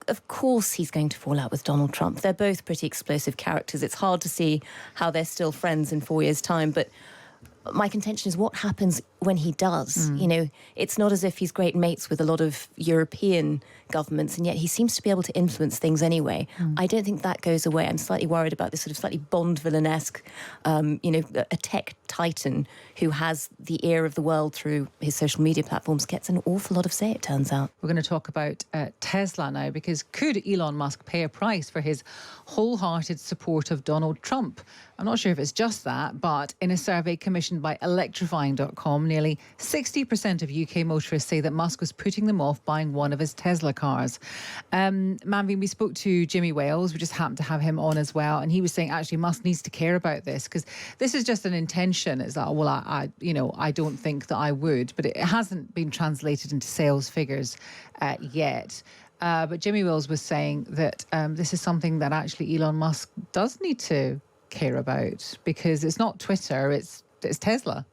Of course he's going to fall out with Donald Trump. They're both pretty explosive characters. It's hard to see how they're still friends in 4 years' time, but my contention is what happens when he does. You know, it's not as if he's great mates with a lot of European governments, and yet he seems to be able to influence things anyway. I don't think that goes away. I'm slightly worried about this sort of slightly Bond villain-esque, a tech titan who has the ear of the world through his social media platforms, gets an awful lot of say, it turns out. We're going to talk about Tesla now, because could Elon Musk pay a price for his wholehearted support of Donald Trump? I'm not sure if it's just that, but in a survey commissioned by electrifying.com, nearly 60% of UK motorists say that Musk was putting them off buying one of his Tesla cars. Maveen, we spoke to Jimmy Wales. We just happened to have him on as well, and he was saying actually Musk needs to care about this, because this is just an intention. It's like, well, I don't think that I would, but it hasn't been translated into sales figures yet. But Jimmy Wales was saying that this is something that actually Elon Musk does need to care about, because it's not Twitter, it's Tesla.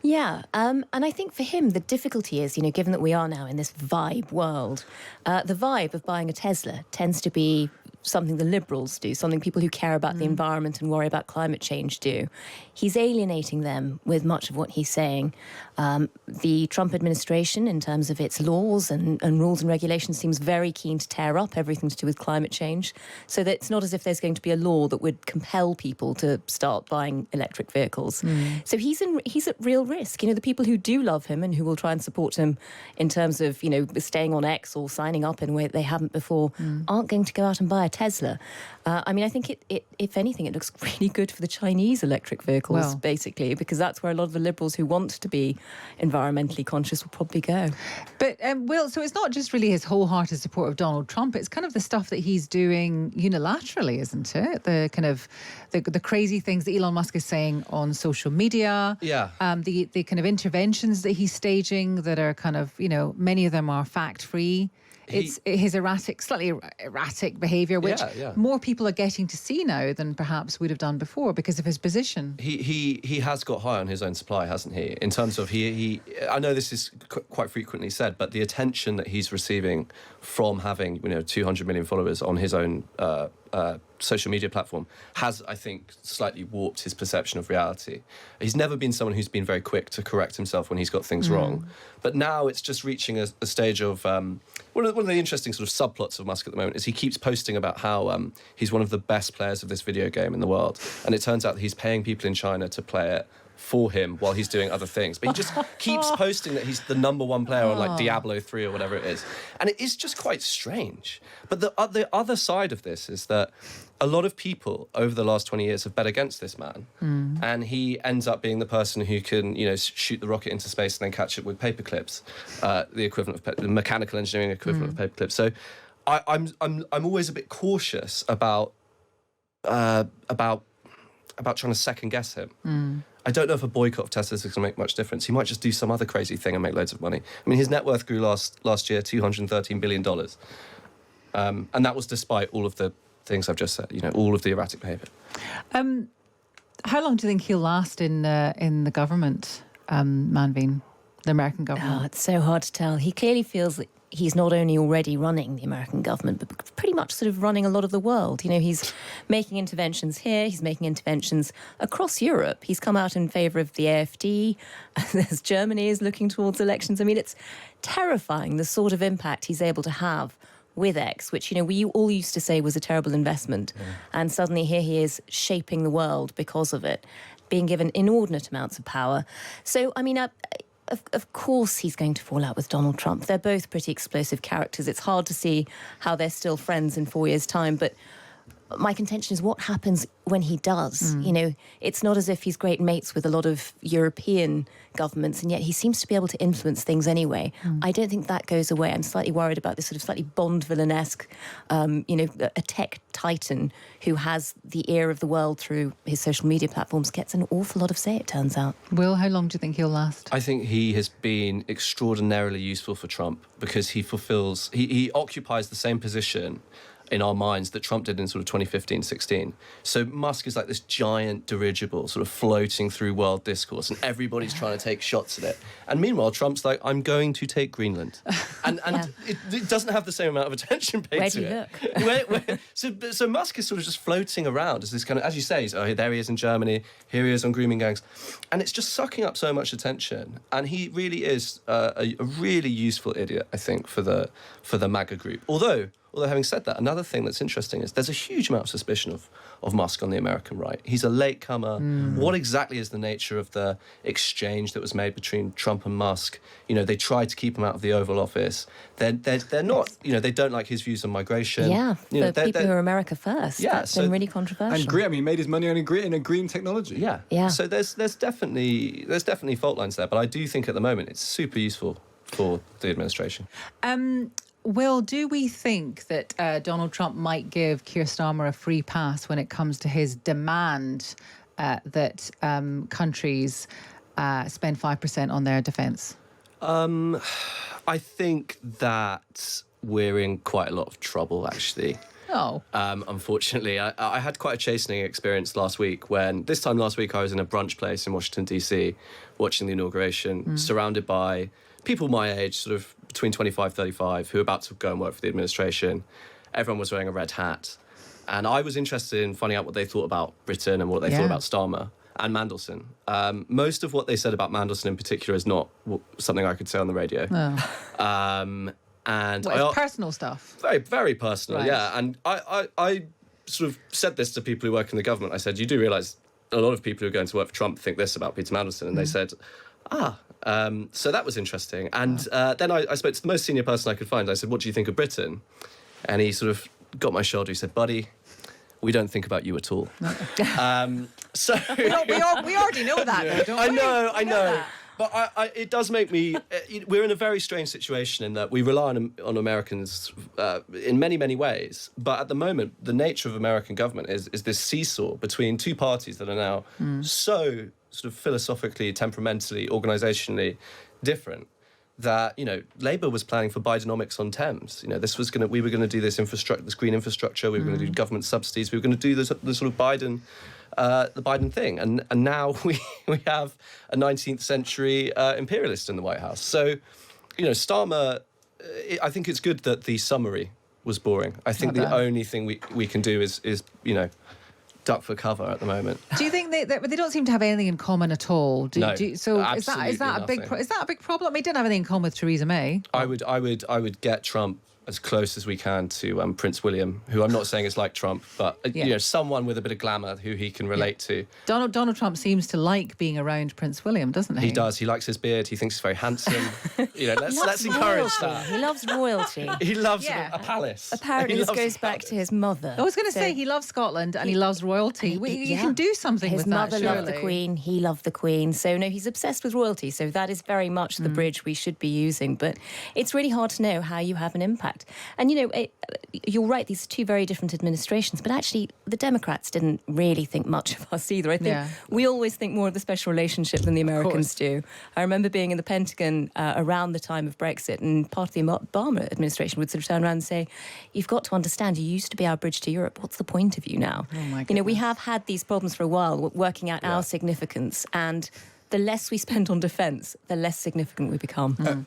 Yeah, and I think for him, the difficulty is, given that we are now in this vibe world, the vibe of buying a Tesla tends to be something the liberals do, something people who care about the environment and worry about climate change do. He's alienating them with much of what he's saying. The Trump administration, in terms of its laws and rules and regulations, seems very keen to tear up everything to do with climate change, so that it's not as if there's going to be a law that would compel people to start buying electric vehicles. So he's at real risk. The people who do love him and who will try and support him in terms of, staying on X or signing up in a way that they haven't before, aren't going to go out and buy a Tesla. I think it if anything, it looks really good for the Chinese electric vehicles, basically, because that's where a lot of the liberals who want to be environmentally conscious will probably go. But, Will, so it's not just really his wholehearted support of Donald Trump, it's kind of the stuff that he's doing unilaterally, isn't it? The kind of the crazy things that Elon Musk is saying on social media. Yeah. The kind of interventions that he's staging that are kind of, many of them are fact-free. It's his slightly erratic behaviour, which more people are getting to see now than perhaps would have done before because of his position. He has got high on his own supply, hasn't he? In terms of I know this is quite frequently said, but the attention that he's receiving from having 200 million followers on his own social media platform has, I think, slightly warped his perception of reality. He's never been someone who's been very quick to correct himself when he's got things wrong. But now it's just reaching a stage of... one of the interesting sort of subplots of Musk at the moment is he keeps posting about how he's one of the best players of this video game in the world. And it turns out that he's paying people in China to play it for him while he's doing other things. But he just keeps posting that he's the #1 player on like Diablo 3 or whatever it is. And it is just quite strange. But the other side of this is that a lot of people over the last 20 years have bet against this man. And he ends up being the person who can, shoot the rocket into space and then catch it with paper clips, the equivalent of the mechanical engineering equivalent of paper clips. So I'm always a bit cautious about trying to second guess him. I don't know if a boycott of Tesla is going to make much difference. He might just do some other crazy thing and make loads of money. I mean, his net worth grew last year $213 billion. And that was despite all of the things I've just said, all of the erratic behaviour. How long do you think he'll last in the government, Maveen, the American government? Oh, it's so hard to tell. He clearly feels that he's not only already running the American government, but pretty much sort of running a lot of the world. He's making interventions here, he's making interventions across Europe. He's come out in favour of the AfD. There's Germany is looking towards elections. I mean, it's terrifying, the sort of impact he's able to have with X, which, we all used to say was a terrible investment. And suddenly here he is shaping the world because of it, being given inordinate amounts of power. So, I mean, of course he's going to fall out with Donald Trump. They're both pretty explosive characters. It's hard to see how they're still friends in 4 years' time, but my contention is what happens when he does. It's not as if he's great mates with a lot of European governments, and yet he seems to be able to influence things anyway. I don't think that goes away. I'm slightly worried about this sort of slightly Bond villain-esque, a tech titan who has the ear of the world through his social media platforms, gets an awful lot of say, it turns out. Will, how long do you think he'll last? I think he has been extraordinarily useful for Trump because he occupies the same position in our minds that Trump did in sort of 2015, 16. So Musk is like this giant dirigible sort of floating through world discourse, and everybody's trying to take shots at it. And meanwhile, Trump's like, I'm going to take Greenland. And it doesn't have the same amount of attention paid to it. Where, so Musk is sort of just floating around as this kind of, as you say, there he is in Germany, here he is on grooming gangs. And it's just sucking up so much attention. And he really is a really useful idiot, I think, for the MAGA group. Although having said that, another thing that's interesting is there's a huge amount of suspicion of Musk on the American right. He's a latecomer. What exactly is the nature of the exchange that was made between Trump and Musk? They tried to keep him out of the Oval Office. They're not, they don't like his views on migration. Yeah, for people who are America first. Yeah, that's been really controversial. And green, he made his money on a green technology. Yeah. So there's definitely fault lines there, but I do think at the moment it's super useful for the administration. Will, do we think that Donald Trump might give Keir Starmer a free pass when it comes to his demand that countries spend 5% on their defence? I think that we're in quite a lot of trouble, actually. Oh. Unfortunately, I had quite a chastening experience last week this time last week I was in a brunch place in Washington, D.C., watching the inauguration, surrounded by people my age, sort of between 25, 35, who are about to go and work for the administration. Everyone was wearing a red hat. And I was interested in finding out what they thought about Britain and what they thought about Starmer and Mandelson. Most of what they said about Mandelson in particular is not something I could say on the radio. Oh. And it's personal stuff? Very, very personal, right. Yeah. And I sort of said this to people who work in the government. I said, you do realise a lot of people who are going to work for Trump think this about Peter Mandelson. And they said, so that was interesting. And then I spoke to the most senior person I could find. I said, what do you think of Britain? And he sort of got my shoulder. He said, buddy, we don't think about you at all. So we already know that, though, don't we? I know. But it does make me... we're in a very strange situation in that we rely on Americans in many, many ways. But at the moment, the nature of American government is this seesaw between two parties that are now so sort of philosophically, temperamentally, organisationally different that, Labour was planning for Bidenomics on Thames. We were going to do this green infrastructure, we were going to do government subsidies, we were going to do the sort of Biden... the Biden thing, and now we have a 19th century imperialist in the White House. So, Starmer, I think it's good that the summary was boring. I think the only thing we can do is duck for cover at the moment. Do you think they don't seem to have anything in common at all? No, is that a big problem? I mean, he didn't have anything in common with Theresa May. I would get Trump as close as we can to Prince William, who I'm not saying is like Trump, but someone with a bit of glamour who he can relate to. Donald Trump seems to like being around Prince William, doesn't he? He does. He likes his beard. He thinks he's very handsome. Let's encourage that. He loves royalty. He loves a palace. Apparently, this goes back to his mother. I was going to say he loves Scotland and he loves royalty. You can do something with that. His mother loved the Queen. He loved the Queen. So no, he's obsessed with royalty. So that is very much the bridge we should be using. But it's really hard to know how you have an impact. And you're right, these are two very different administrations, but actually the Democrats didn't really think much of us either. I think we always think more of the special relationship than the Americans do. I remember being in the Pentagon around the time of Brexit, and part of the Obama administration would sort of turn around and say, you've got to understand, you used to be our bridge to Europe. What's the point of you now? Oh my goodness. We have had these problems for a while, working out our significance, and the less we spend on defence, the less significant we become.